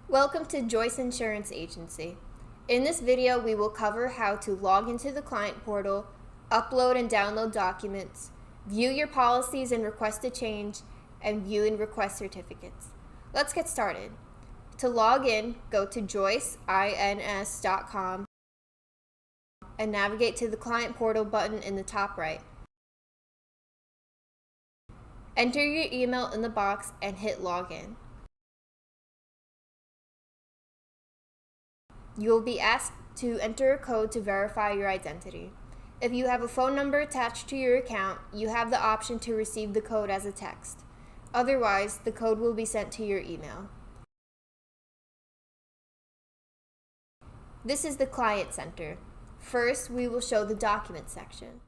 Welcome to Joyce Insurance Agency. In this video, we will cover how to log into the client portal, upload and download documents, view your policies and request a change, and view and request certificates. Let's get started. To log in, go to joyceins.com and navigate to the client portal button in the top right. Enter your email in the box and hit login. You will be asked to enter a code to verify your identity. If you have a phone number attached to your account, you have the option to receive the code as a text. Otherwise, the code will be sent to your email. This is the Client Center. First, we will show the Document section.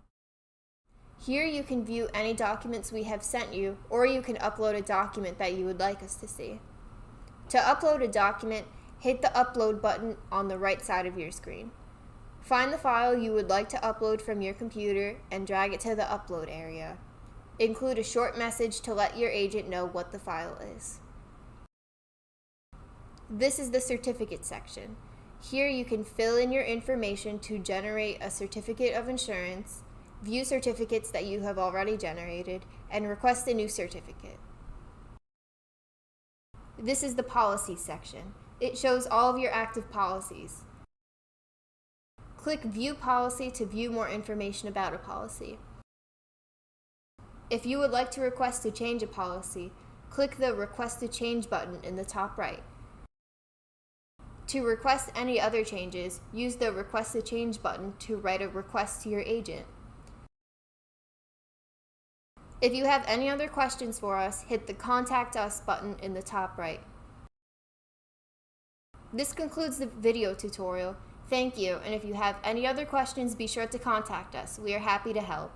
Here you can view any documents we have sent you, or you can upload a document that you would like us to see. To upload a document, hit the Upload button on the right side of your screen. Find the file you would like to upload from your computer and drag it to the Upload area. Include a short message to let your agent know what the file is. This is the Certificate section. Here you can fill in your information to generate a certificate of insurance, view certificates that you have already generated, and request a new certificate. This is the Policy section. It shows all of your active policies. Click View Policy to view more information about a policy. If you would like to request to change a policy, click the Request to Change button in the top right. To request any other changes, use the Request to Change button to write a request to your agent. If you have any other questions for us, hit the Contact Us button in the top right. This concludes the video tutorial. Thank you, and if you have any other questions, be sure to contact us. We are happy to help.